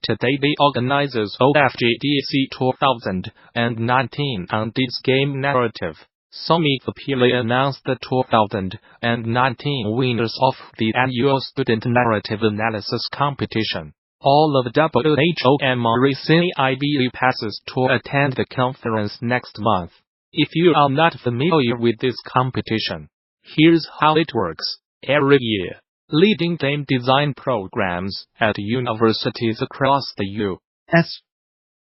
Today the organizers of GDC 2019 on this game narrative Sony officially announced the 2019 winners of the annual Student Narrative Analysis Competition. All of WHOM recently IVE passes to attend the conference next month. If you are not familiar with this competition, here's how it works. Every year, leading game design programs at universities across the U.S.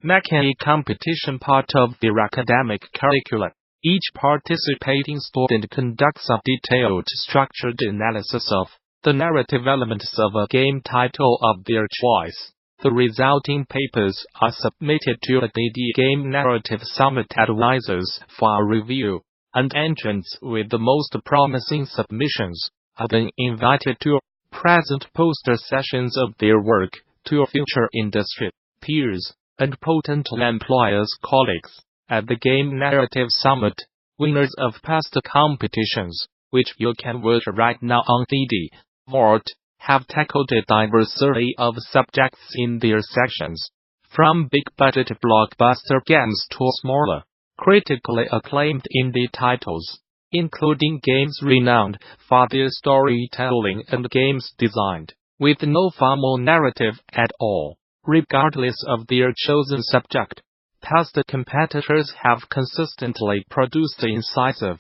make a competition part of their academic curriculum. Each participating student conducts a detailed, structured analysis of the narrative elements of a game title of their choice. The resulting papers are submitted to the DD Game Narrative Summit advisors for review, and entrants with the most promising submissions are then invited to present poster sessions of their work to future industry peers and potential employers' colleagues. At the Game Narrative Summit, winners of past competitions, which you can watch right now on DD Vote, have tackled a diversity of subjects in their sections, from big-budget blockbuster games to smaller, critically acclaimed indie titles, including games renowned for their storytelling and games designed with no formal narrative at all, regardless of their chosen subject. Past competitors have consistently produced incisive,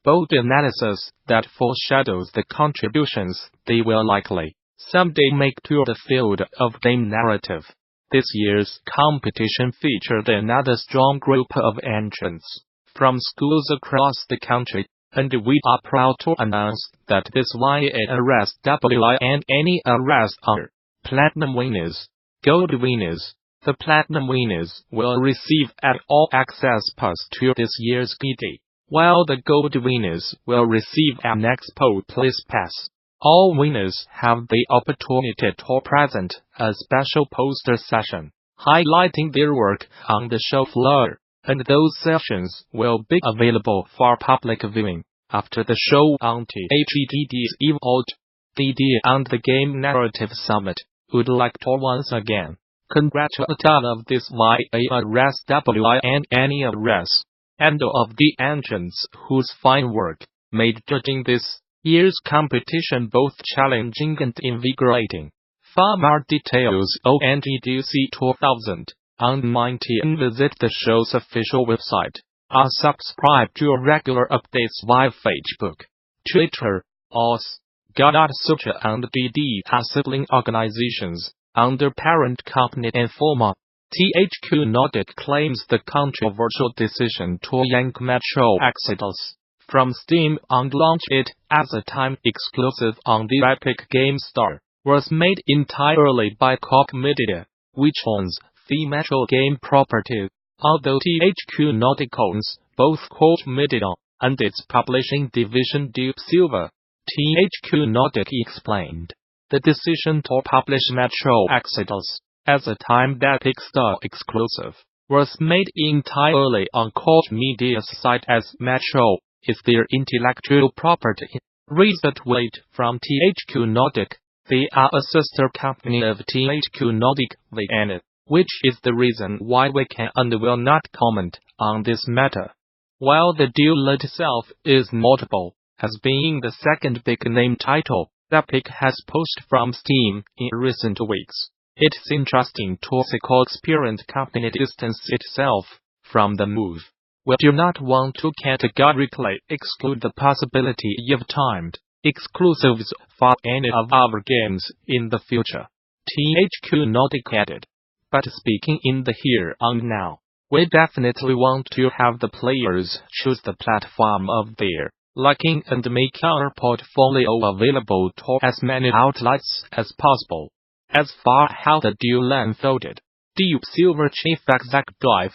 bold analysis that foreshadows the contributions they will likely someday make to the field of game narrative. This year's competition featured another strong group of entrants from schools across the country, and we are proud to announce that this YARSWI and any ARS are platinum winners. Gold winners. The platinum winners will receive an all-access pass to this year's GD, while the gold winners will receive an Expo Place pass. All winners have the opportunity to present a special poster session, highlighting their work on the show floor, and those sessions will be available for public viewing after the show on THEDD's Evolved. DD and the Game Narrative Summit would like to once again congratulate all of this YARSWI and any ARS, and of the entrants whose fine work made judging this year's competition both challenging and invigorating. For more details on GDC 2019, visit the show's official website, or subscribe to regular updates via Facebook, Twitter, OS. Gamasutra and DD are sibling organizations under parent company Informa. THQ Nordic claims the controversial decision to yank Metro Exodus from Steam and launch it as a time exclusive on the Epic Game Store was made entirely by Koch Media, which owns the Metro game property. Although THQ Nordic owns both Koch Media and its publishing division Deep Silver, THQ Nordic explained the decision to publish Metro Exodus as a timed Epic Store exclusive was made entirely on Koch Media's side, as Metro is their intellectual property. Recent tweet from THQ Nordic. They are a sister company of THQ Nordic VN, which is the reason why we can and will not comment on this matter. While the deal itself is notable as being the second big-name title Epic has pushed from Steam in recent weeks, it's interesting to see Koch's parent company distance itself from the move. We do not want to categorically exclude the possibility of timed exclusives for any of our games in the future, THQ Nordic added. But speaking in the here and now, we definitely want to have the players choose the platform of their liking and make our portfolio available to as many outlets as possible. As for how the deal unfolded, Deep Silver chief executive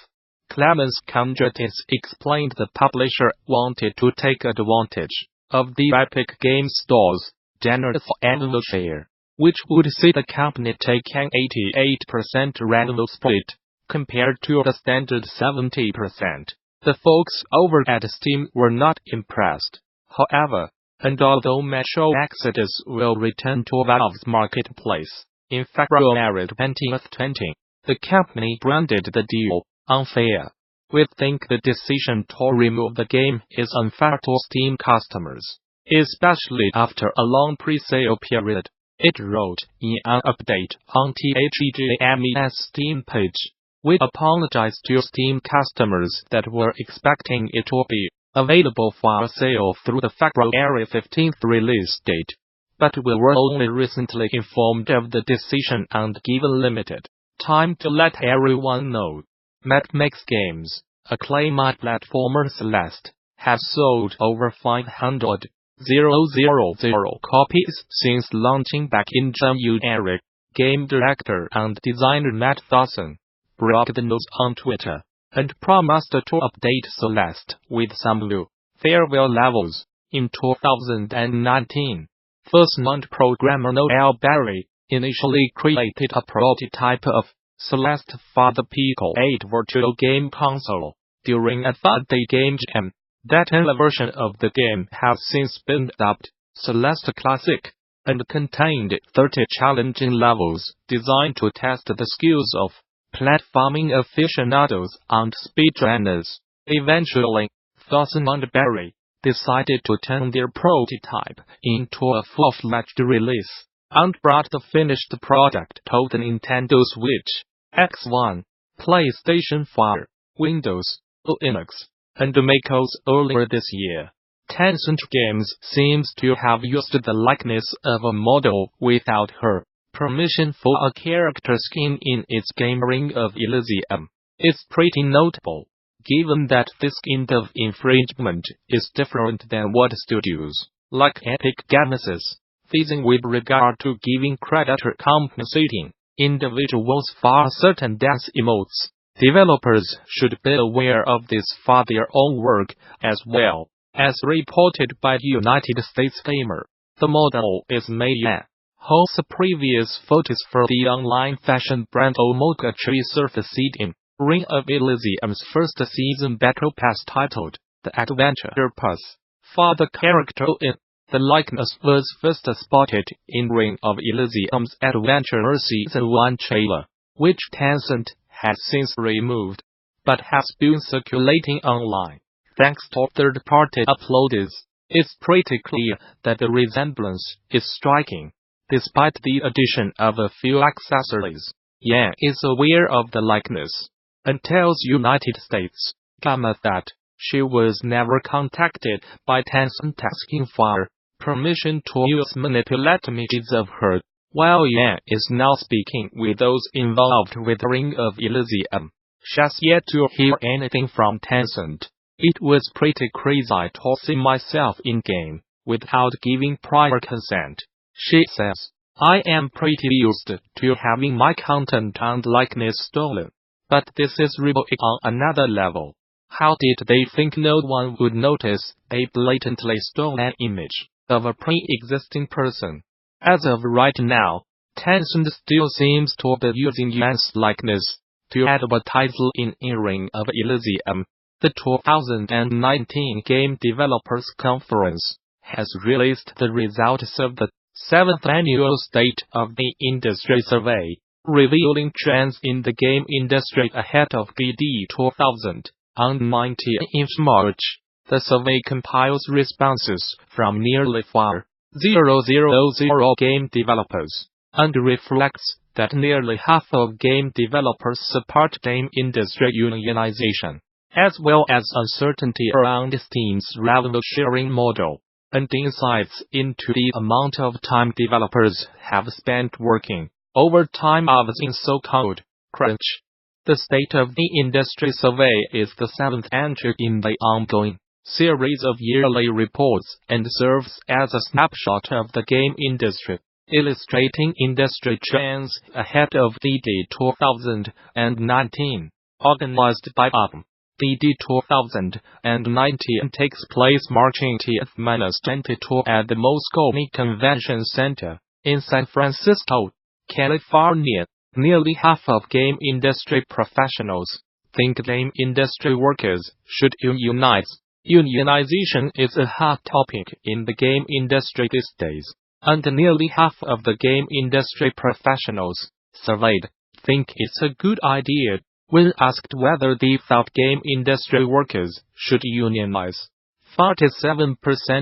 Clemens Kondratys explained the publisher wanted to take advantage of the Epic Game Store's generous annual share, which would see the company take an 88% revenue split, compared to the standard 70%. The folks over at Steam were not impressed, however, and although Metro Exodus will return to Valve's marketplace, In February 2020, the company branded the deal unfair. We think the decision to remove the game is unfair to Steam customers, especially after a long pre-sale period, it wrote in an update on THEGAMES Steam page. We apologize to Steam customers that were expecting it to be available for sale through the February 15th release date, but we were only recently informed of the decision and given limited time to let everyone know. Max Games, a claymate platformer Celeste, has sold over 500,000 copies since launching back in January. Game director and designer Matt Thorson broke the news on Twitter and promised to update Celeste with some new farewell levels in 2019. First-month programmer Noel Berry initially created a prototype of Celeste for the Pico 8 virtual game console during a 5-day game jam. That version of the game has since been dubbed Celeste Classic and contained 30 challenging levels designed to test the skills of platforming aficionados and speedrunners. Eventually, Thorson and Berry decided to turn their prototype into a full-fledged release and brought the finished product to the Nintendo Switch, X1, PlayStation 4, Windows, Linux, and macOS earlier this year. Tencent Games seems to have used the likeness of a model without her permission for a character skin in its game Ring of Elysium. It's pretty notable, given that this kind of infringement is different than what studios like Epic Games is facing with regard to giving credit or compensating individuals for certain dance emotes. Developers should be aware of this for their own work as well. As reported by United States Gamer, the model is Maya, whose previous photos for the online fashion brand Omega-Tree surfaced in Ring of Elysium's first season battle pass titled The Adventure Pass. For the character in the likeness was first spotted in Ring of Elysium's Adventure Season 1 trailer, which Tencent has since removed, but has been circulating online. Thanks to third-party uploaders, it's pretty clear that the resemblance is striking. Despite the addition of a few accessories, Yan is aware of the likeness and tells United States Gamma that she was never contacted by Tencent asking for permission to use manipulate images of her, while Yan is now speaking with those involved with Ring of Elysium. She has yet to hear anything from Tencent. It was pretty crazy to see myself in-game without giving prior consent, she says. I am pretty used to having my content and likeness stolen, but this is really on another level. How did they think no one would notice a blatantly stolen image of a pre-existing person? As of right now, Tencent still seems to be using Yan's likeness to advertise in Ring of Elysium. The 2019 Game Developers Conference has released the results of the 7th Annual State of the Industry Survey, revealing trends in the game industry ahead of GDC 2019 in March. The survey compiles responses from nearly 4,000 game developers, and reflects that nearly half of game developers support game industry unionization, as well as uncertainty around Steam's revenue-sharing model, and insights into the amount of time developers have spent working overtime hours in so-called crunch. The State of the Industry Survey is the 7th entry in the ongoing series of yearly reports and serves as a snapshot of the game industry, illustrating industry trends ahead of GDC 2019, organized by UP. GDC 2019 takes place March 18th-22 at the Moscone Convention Center in San Francisco, California. Nearly half of game industry professionals think game industry workers should unionize. Unionization is a hot topic in the game industry these days. and nearly half of the game industry professionals surveyed think it's a good idea. When asked whether they thought game industry workers should unionize, 47%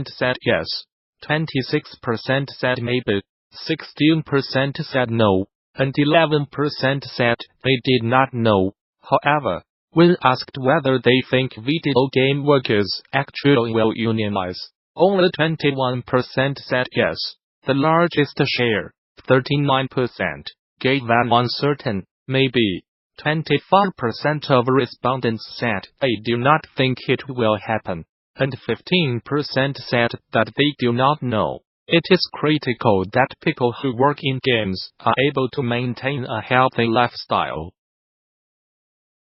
said yes, 26% said maybe, 16% said no, and 11% said they did not know. However, when asked whether they think video game workers actually will unionize, only 21% said yes. The largest share, 39%, gave an uncertain, maybe. 25% of respondents said they do not think it will happen, and 15% said that they do not know. It is critical that people who work in games are able to maintain a healthy lifestyle.